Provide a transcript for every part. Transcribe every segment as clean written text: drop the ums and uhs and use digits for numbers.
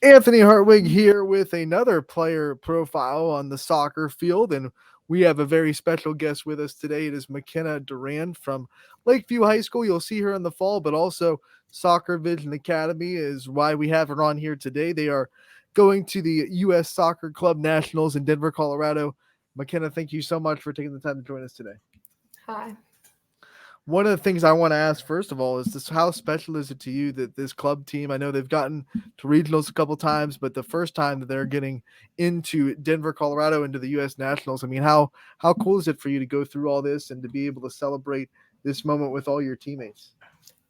Anthony Hartwig here with another player profile on the soccer field, and we have a very special guest with us today. It is McKenna Doran from Lakeview High School. You'll see her in the fall, but also Soccer Vision Academy is why we have her on here today. They are going to the U.S. Soccer Club Nationals in Denver, Colorado. McKenna, thank you so much for taking the time to join us today. Hi. One of the things I want to ask first of all is this: how special is it to you that this club team? I know they've gotten to regionals a couple times, but the first time that they're getting into Denver, Colorado, into the U.S. Nationals. I mean, how cool is it for you to go through all this and to be able to celebrate this moment with all your teammates?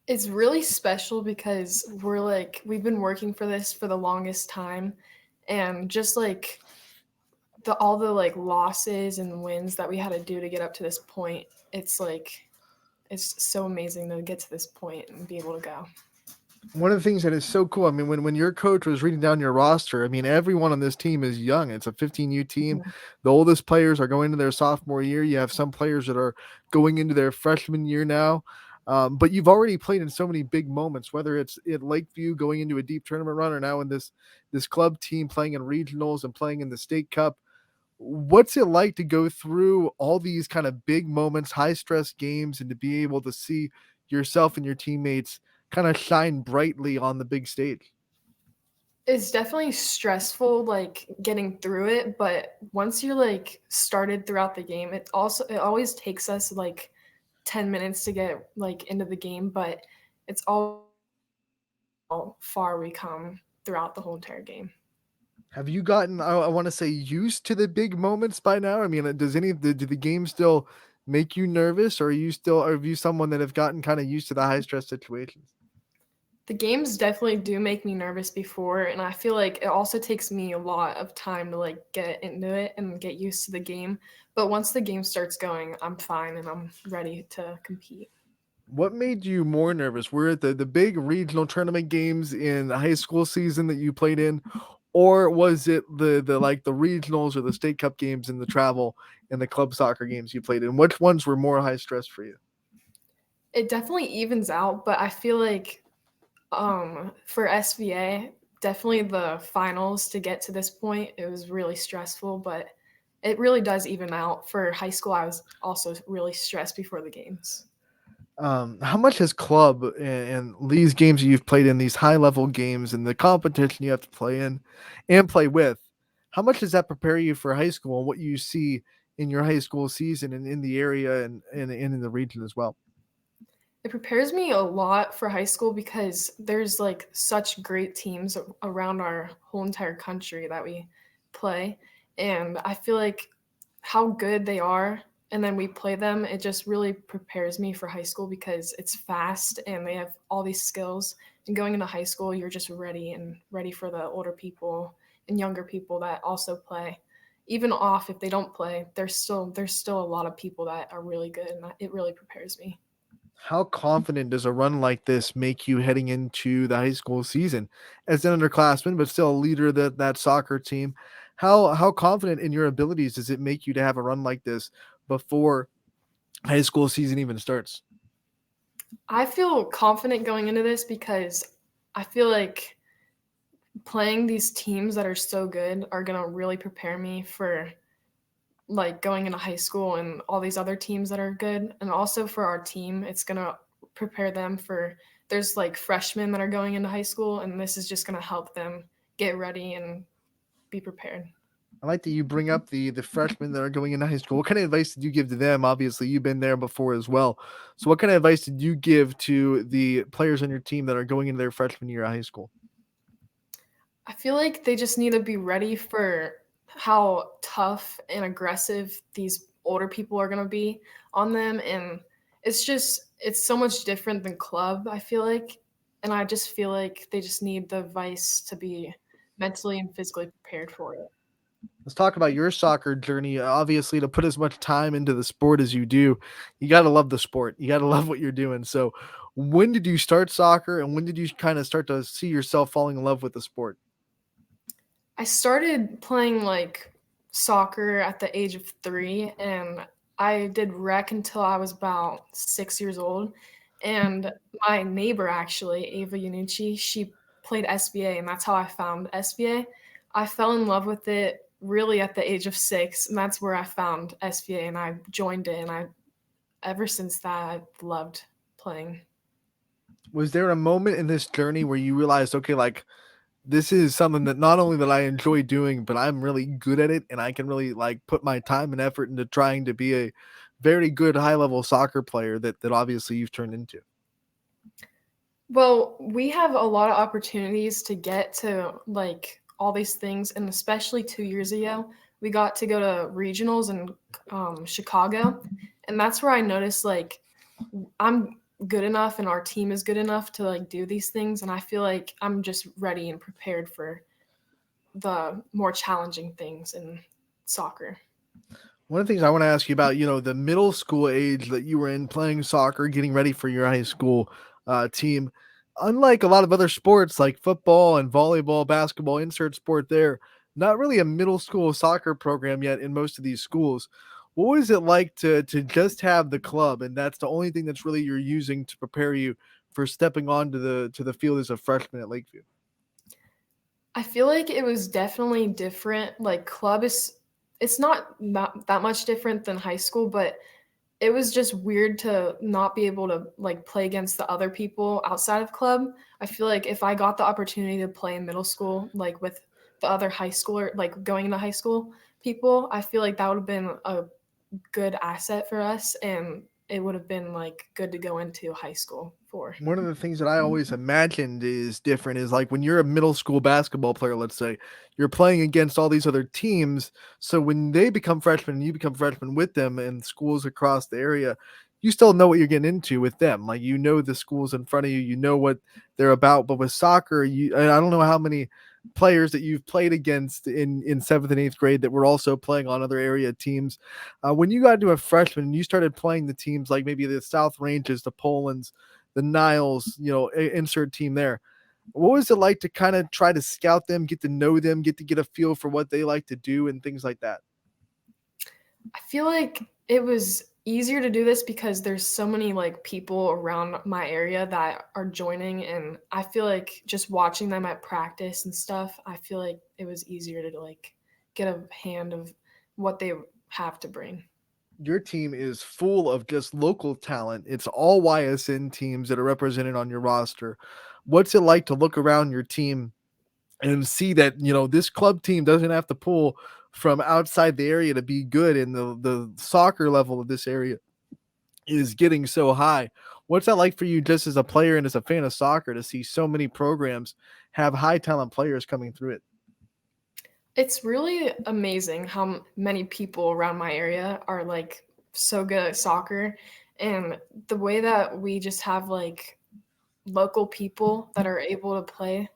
It's really special because we've been working for this for the longest time, and just like all the losses and wins that we had to do to get up to this point, it's so amazing to get to this point and be able to go. One of the things that is so cool, I mean, when your coach was reading down your roster, I mean, everyone on this team is young. It's a 15U team. Mhm. The oldest players are going into their sophomore year. You have some players that are going into their freshman year now. But you've already played in so many big moments, whether it's at Lakeview going into a deep tournament run or now in this club team playing in regionals and playing in the state cup. What's it like to go through all these kind of big moments, high stress games, and to be able to see yourself and your teammates kind of shine brightly on the big stage? It's definitely stressful, getting through it, but once you're started throughout the game, it always takes us 10 minutes to get into the game, but it's all how far we come throughout the whole entire game. Have you gotten, I want to say, used to the big moments by now? I mean, does any of do the games still make you nervous, or are you someone that have gotten kind of used to the high stress situations? The games definitely do make me nervous before, and I feel like it also takes me a lot of time to get into it and get used to the game. But once the game starts going, I'm fine and I'm ready to compete. What made you more nervous? Were it the big regional tournament games in the high school season that you played in, or was it the like the regionals or the state cup games and the travel and the club soccer games you played in? Which ones were more high stress for you? It definitely evens out, but I feel like for SVA, definitely the finals to get to this point, it was really stressful, but it really does even out. For high school, I was also really stressed before the games. How much has club and these games that you've played in, these high level games and the competition you have to play in and play with, how much does that prepare you for high school and what you see in your high school season and in the area and in the region as well? It prepares me a lot for high school because there's such great teams around our whole entire country that we play. And I feel like how good they are, and then we play them, it just really prepares me for high school because it's fast and they have all these skills. And going into high school, you're just ready for the older people and younger people that also play. Even off if they don't play, there's still a lot of people that are really good, and it really prepares me. How confident does a run like this make you heading into the high school season as an underclassman, but still a leader of that soccer team? How confident in your abilities does it make you to have a run like this before high school season even starts? I feel confident going into this because I feel like playing these teams that are so good are going to really prepare me for going into high school and all these other teams that are good. And also for our team, it's going to prepare them for there's freshmen that are going into high school, and this is just going to help them get ready and be prepared. I like that you bring up the freshmen that are going into high school. What kind of advice did you give to them? Obviously, you've been there before as well. So, what kind of advice did you give to the players on your team that are going into their freshman year of high school? I feel like they just need to be ready for how tough and aggressive these older people are going to be on them. And it's so much different than club, I feel like. And I just feel like they just need the advice to be mentally and physically prepared for it. Let's talk about your soccer journey. Obviously, to put as much time into the sport as you do, you got to love the sport. You got to love what you're doing. So, when did you start soccer and when did you kind of start to see yourself falling in love with the sport? I started playing soccer at the age of 3, and I did rec until I was about 6 years old. And my neighbor, actually, Ava Yanucci, she played SVA, and that's how I found SVA. I fell in love with it really at the age of 6, and that's where I found SVA, and I joined it, and I ever since that I've loved playing. Was there a moment in this journey where you realized, okay, like this is something that not only that I enjoy doing, but I'm really good at it and I can really like put my time and effort into trying to be a very good high level soccer player that obviously you've turned into? Well, we have a lot of opportunities to get to like all these things, and especially 2 years ago, we got to go to regionals in Chicago, and that's where I noticed like I'm good enough, and our team is good enough to like do these things, and I feel like I'm just ready and prepared for the more challenging things in soccer. One of the things I want to ask you about, the middle school age that you were in playing soccer, getting ready for your high school team, unlike a lot of other sports like football and volleyball, basketball, insert sport there, not really a middle school soccer program yet in most of these schools. What was it like to just have the club and that's the only thing that's really you're using to prepare you for stepping onto the field as a freshman at Lakeview? I feel like it was definitely different. Like club is it's not that much different than high school, but it was just weird to not be able to like play against the other people outside of club. I feel like if I got the opportunity to play in middle school, like with the other high schooler, like going into high school people, I feel like that would have been a good asset for us, and it would have been like good to go into high school for. One of the things that I always imagined is different is like when you're a middle school basketball player, let's say, you're playing against all these other teams. So when they become freshmen and you become freshmen with them and schools across the area, you still know what you're getting into with them. Like you know the schools in front of you, you know what they're about. But with soccer, I don't know how many players that you've played against in seventh and eighth grade that were also playing on other area teams. When you got into a freshman and you started playing the teams like maybe the South Ranges, the Polands, the Niles, insert team there. What was it like to kind of try to scout them, get to know them, get to get a feel for what they like to do and things like that? I feel like it was easier to do this because there's so many like people around my area that are joining, and I feel like just watching them at practice and stuff, I feel like it was easier to like get a hand of what they have to bring. Your team is full of just local talent. It's all YSN teams that are represented on your roster. What's it like to look around your team and see that, this club team doesn't have to pull from outside the area to be good and the soccer level of this area is getting so high? What's that like for you just as a player and as a fan of soccer to see so many programs have high talent players coming through it? It's really amazing how many people around my area are like so good at soccer, and the way that we just have like local people that are able to play,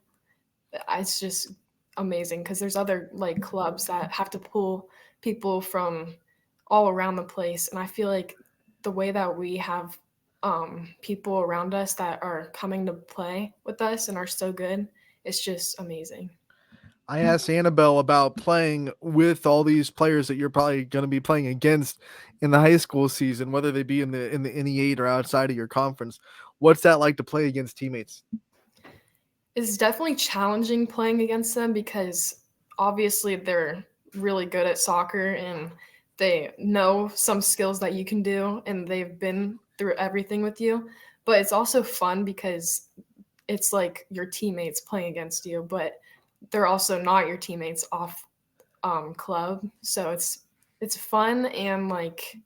it's just amazing because there's other like clubs that have to pull people from all around the place, and I feel like the way that we have people around us that are coming to play with us and are so good, it's just amazing. I asked Annabelle about playing with all these players that you're probably going to be playing against in the high school season, whether they be in the NE8 or outside of your conference. What's that like to play against teammates? It's definitely challenging playing against them because obviously they're really good at soccer, and they know some skills that you can do, and they've been through everything with you. But it's also fun because it's like your teammates playing against you, but they're also not your teammates off club. So it's fun and like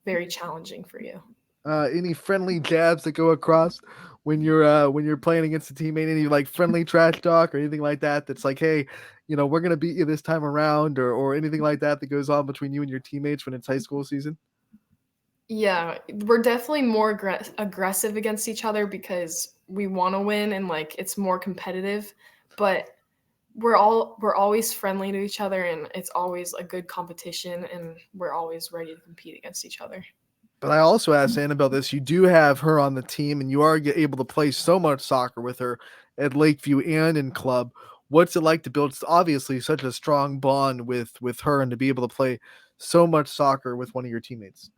very challenging for you. Any friendly jabs that go across when you're playing against a teammate? Any like friendly trash talk or anything like that? That's like, hey, we're gonna beat you this time around, or anything like that that goes on between you and your teammates when it's high school season. Yeah, we're definitely more aggressive against each other because we want to win, and like it's more competitive, but we're always friendly to each other, and it's always a good competition, and we're always ready to compete against each other. But I also asked Annabelle this. You do have her on the team, and you are able to play so much soccer with her at Lakeview and in club. What's it like to build obviously such a strong bond with her and to be able to play so much soccer with one of your teammates?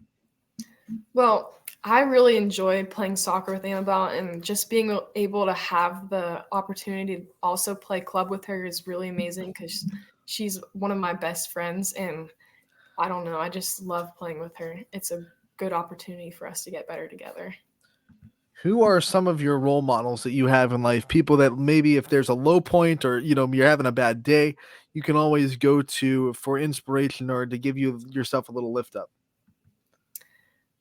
Well, I really enjoy playing soccer with Annabelle, and just being able to have the opportunity to also play club with her is really amazing because she's one of my best friends. And I don't know, I just love playing with her. It's a good opportunity for us to get better together. Who are some of your role models that you have in life? People that maybe if there's a low point or you're having a bad day, you can always go to for inspiration or to give you yourself a little lift up.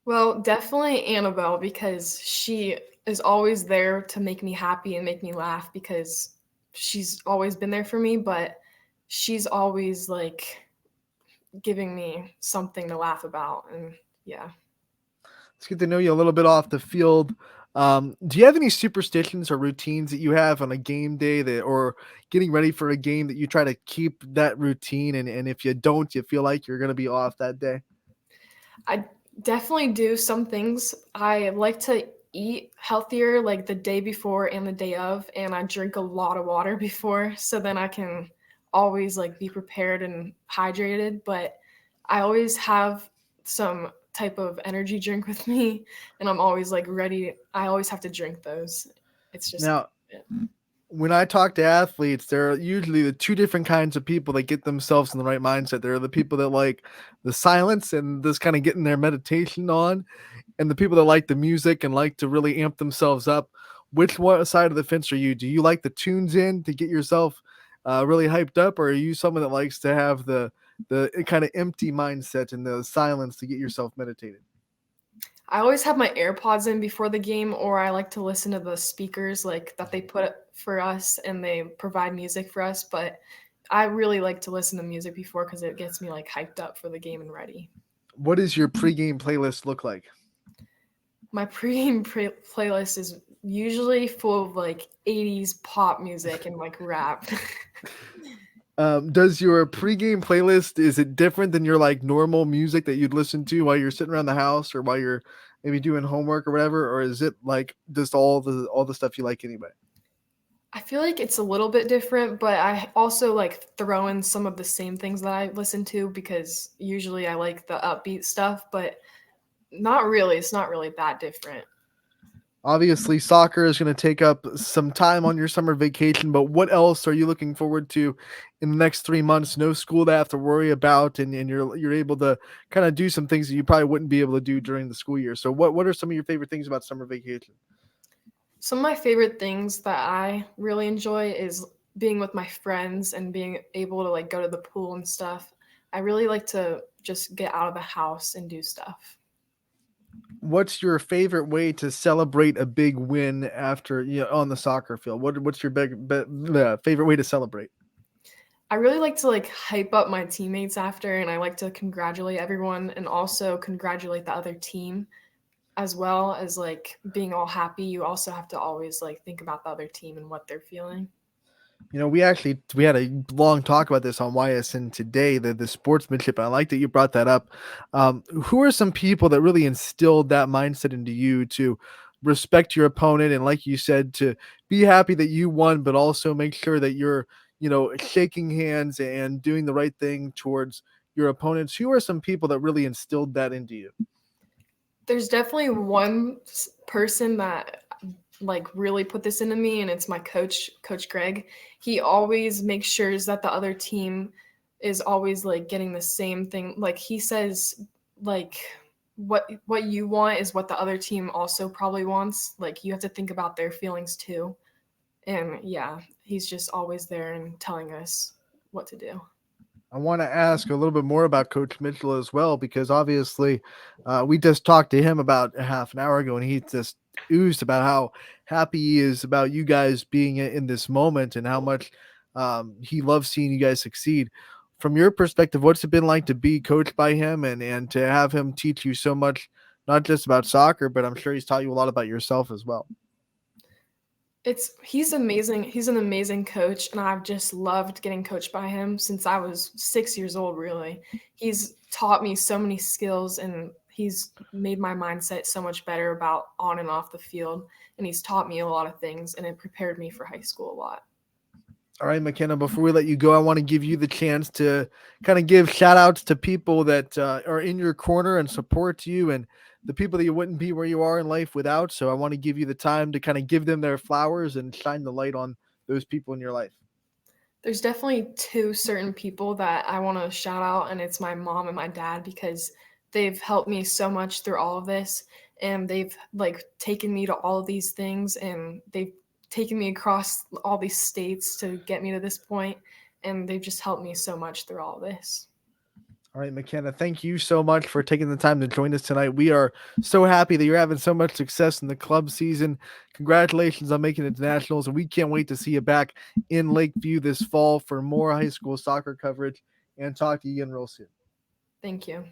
Well, definitely Annabelle because she is always there to make me happy and make me laugh because she's always been there for me, but she's always like giving me something to laugh about. And yeah. Let's get to know you a little bit off the field. Do you have any superstitions or routines that you have on a game day that, or getting ready for a game that you try to keep that routine? And if you don't, you feel like you're going to be off that day? I definitely do some things. I like to eat healthier like the day before and the day of, and I drink a lot of water before so then I can always like be prepared and hydrated, but I always have some type of energy drink with me and I'm always like ready. I always have to drink those. It's just Now, when I talk to athletes, there are usually the two different kinds of people that get themselves in the right mindset. There are the people that like the silence and just kind of getting their meditation on, and the people that like the music and like to really amp themselves up. Which one side of the fence are you? Do you like the tunes in to get yourself really hyped up, or are you someone that likes to have the kind of empty mindset and the silence to get yourself meditated? I always have my AirPods in before the game, or I like to listen to the speakers like that they put for us and they provide music for us. But I really like to listen to music before because it gets me like hyped up for the game and ready. What does your pregame playlist look like? My pregame playlist is usually full of like 80s pop music and like rap. Does your pregame playlist, is it different than your like normal music that you'd listen to while you're sitting around the house or while you're maybe doing homework or whatever, or is it like just all the stuff you like anyway? I feel like it's a little bit different, but I also like throw in some of the same things that I listen to because usually I like the upbeat stuff, but not really. It's not really that different. Obviously, soccer is going to take up some time on your summer vacation, but what else are you looking forward to in the next 3 months? No school to have to worry about, and you're able to kind of do some things that you probably wouldn't be able to do during the school year. So, what are some of your favorite things about summer vacation? Some of my favorite things that I really enjoy is being with my friends and being able to like go to the pool and stuff. I really like to just get out of the house and do stuff. What's your favorite way to celebrate a big win after on the soccer field? What's your favorite way to celebrate? I really like to like hype up my teammates after and I like to congratulate everyone and also congratulate the other team as well as like being all happy. You also have to always like think about the other team and what they're feeling. We had a long talk about this on YSN today, the sportsmanship. I like that you brought that up. Who are some people that really instilled that mindset into you to respect your opponent and, like you said, to be happy that you won, but also make sure that you're shaking hands and doing the right thing towards your opponents? Who are some people that really instilled that into you? There's definitely one person that like really put this into me and it's my coach Greg. He always makes sure that the other team is always like getting the same thing. Like he says like what you want is what the other team also probably wants. Like you have to think about their feelings too. And yeah, he's just always there and telling us what to do. I want to ask a little bit more about Coach Mitchell as well, because obviously we just talked to him about a half an hour ago, and he just oozed about how happy he is about you guys being in this moment and how much he loves seeing you guys succeed. From your perspective, what's it been like to be coached by him and to have him teach you so much, not just about soccer, but I'm sure he's taught you a lot about yourself as well? He's amazing. He's an amazing coach, and I've just loved getting coached by him since I was 6 years old, really. He's taught me so many skills, and he's made my mindset so much better about on and off the field, and he's taught me a lot of things, and it prepared me for high school a lot. All right, McKenna, before we let you go, I want to give you the chance to kind of give shout outs to people that are in your corner and support you and the people that you wouldn't be where you are in life without. So I want to give you the time to kind of give them their flowers and shine the light on those people in your life. There's definitely two certain people that I want to shout out, and it's my mom and my dad because they've helped me so much through all of this, and they've like taken me to all of these things, and they've taken me across all these states to get me to this point, and they've just helped me so much through all of this. All right, McKenna, thank you so much for taking the time to join us tonight. We are so happy that you're having so much success in the club season. Congratulations on making it to nationals, and we can't wait to see you back in Lakeview this fall for more high school soccer coverage and talk to you again real soon. Thank you.